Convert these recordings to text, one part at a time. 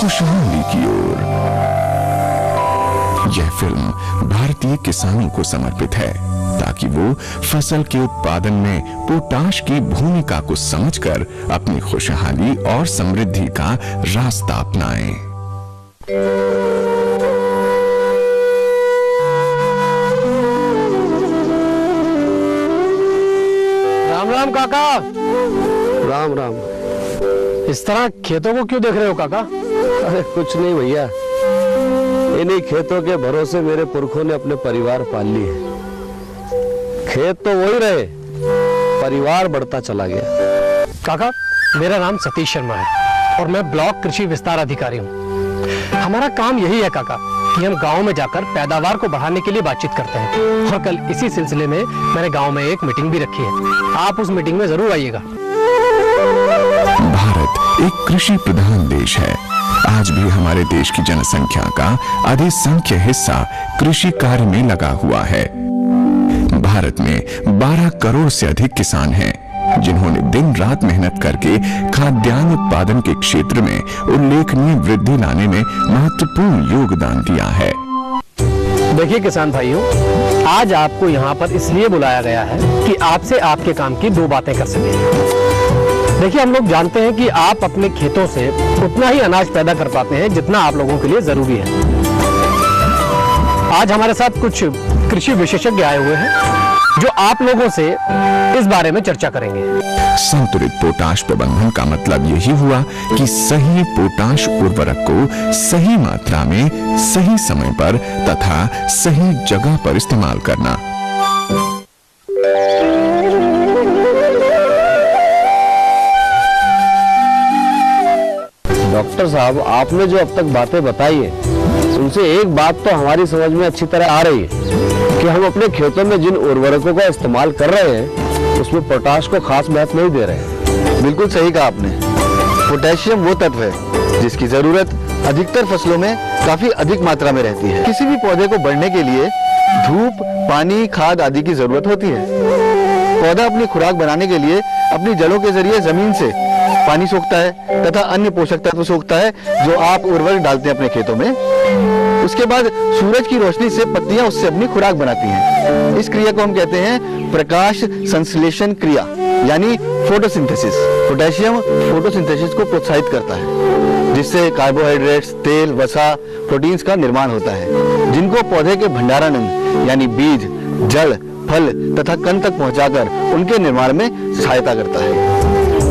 खुशहाली की ओर। यह फिल्म भारतीय किसानों को समर्पित है ताकि वो फसल के उत्पादन में पोटाश की भूमिका को समझकर अपनी खुशहाली और समृद्धि का रास्ता अपनाएं। राम राम काका। राम राम। इस तरह खेतों को क्यों देख रहे हो काका? अरे कुछ नहीं भैया, इन्हीं खेतों के भरोसे मेरे पुरखों ने अपने परिवार पाल लिए। खेत तो वही रहे, परिवार बढ़ता चला गया। काका, मेरा नाम सतीश शर्मा है और मैं ब्लॉक कृषि विस्तार अधिकारी हूँ। हमारा काम यही है काका कि हम गांव में जाकर पैदावार को बढ़ाने के लिए बातचीत करते हैं और कल इसी सिलसिले में मैंने गांव में एक मीटिंग भी रखी है। आप उस मीटिंग में जरूर आइएगा। भारत एक कृषि प्रधान देश है। आज भी हमारे देश की जनसंख्या का अधिसंख्य हिस्सा कृषि कार्य में लगा हुआ है। भारत में 12 करोड़ से अधिक किसान हैं, जिन्होंने दिन रात मेहनत करके खाद्यान्न उत्पादन के क्षेत्र में उल्लेखनीय वृद्धि लाने में महत्वपूर्ण योगदान दिया है। देखिए किसान भाइयों, आज आपको यहाँ पर इसलिए बुलाया गया है कि आपसे आपके काम की दो बातें कर सकें। देखिए, हम लोग जानते हैं कि आप अपने खेतों से उतना ही अनाज पैदा कर पाते हैं जितना आप लोगों के लिए जरूरी है। आज हमारे साथ कुछ कृषि विशेषज्ञ आए हुए हैं जो आप लोगों से इस बारे में चर्चा करेंगे। संतुलित पोटाश प्रबंधन का मतलब यही हुआ कि सही पोटाश उर्वरक को सही मात्रा में, सही समय पर तथा सही जगह पर इस्तेमाल करना। डॉक्टर साहब, आपने जो अब तक बातें बताई है उनसे एक बात तो हमारी समझ में अच्छी तरह आ रही है कि हम अपने खेतों में जिन उर्वरकों का इस्तेमाल कर रहे हैं उसमें पोटाश को खास महत्व नहीं दे रहे हैं। बिल्कुल सही कहा आपने। पोटेशियम वो तत्व है जिसकी जरूरत अधिकतर फसलों में काफी अधिक मात्रा में रहती है। किसी भी पौधे को बढ़ने के लिए धूप, पानी, खाद आदि की जरूरत होती है। पौधा अपनी खुराक बनाने के लिए अपनी जड़ों के जरिए जमीन से पानी सोखता है तथा अन्य पोषक तत्व सोखता है जो आप उर्वरक डालते हैं अपने खेतों में। उसके बाद सूरज की रोशनी से पत्तियां उससे अपनी खुराक बनाती हैं। इस क्रिया को हम कहते हैं प्रकाश संश्लेषण क्रिया, यानी फोटोसिंथेसिस। पोटेशियम फोटोसिंथेसिस को प्रोत्साहित करता है, जिससे कार्बोहाइड्रेट्स, तेल, वसा, प्रोटीन्स का निर्माण होता है, जिनको पौधे के भंडारण यानी बीज, जड़, फल तथा कंद तक पहुंचाकर उनके निर्माण में सहायता करता है।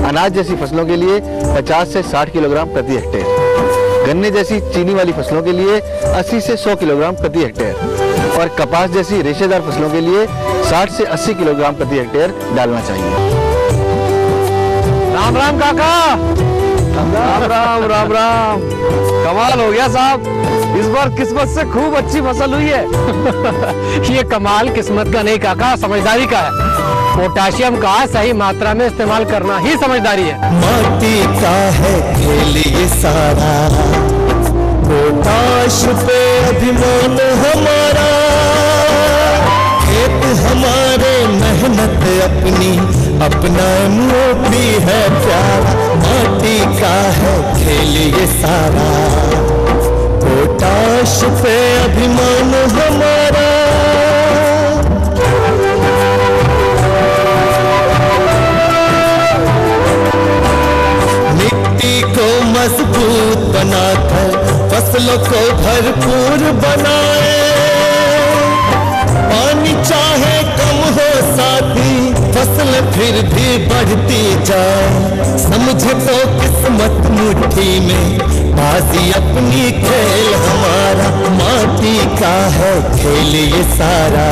अनाज जैसी फसलों के लिए 50 से 60 किलोग्राम प्रति हेक्टेयर, गन्ने जैसी चीनी वाली फसलों के लिए 80 से 100 किलोग्राम प्रति हेक्टेयर और कपास जैसी रेशेदार फसलों के लिए 60 से 80 किलोग्राम प्रति हेक्टेयर डालना चाहिए। राम राम काका। राम राम राम राम। कमाल हो गया साहब, इस बार किस्मत से खूब अच्छी फसल हुई है। ये कमाल किस्मत का नहीं काका, समझदारी का है। पोटाशियम का सही मात्रा में इस्तेमाल करना ही समझदारी है। माटी का है खेल ये सारा, पोटाश पे अभिमान हमारा, खेत हमारे मेहनत अपनी, अपना मोती है प्यारा। माटी का है खेल ये सारा, पोटाश पे अभिमान हमारा। मिट्टी को मजबूत बनाकर फसलों को भरपूर बनाए, पानी चाहे कम हो साथी फसल फिर भी बढ़ती जाए। समझे तो किस्मत मुट्ठी में, बाजी अपनी खेल हमारा। माटी का है खेल ये सारा,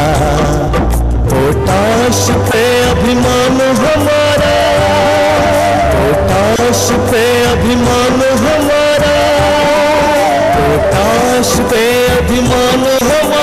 पोटाश पे अभिमान हमारा, पोटाश पे अभिमान हमारा, पोटाश पे अभिमान हमारा।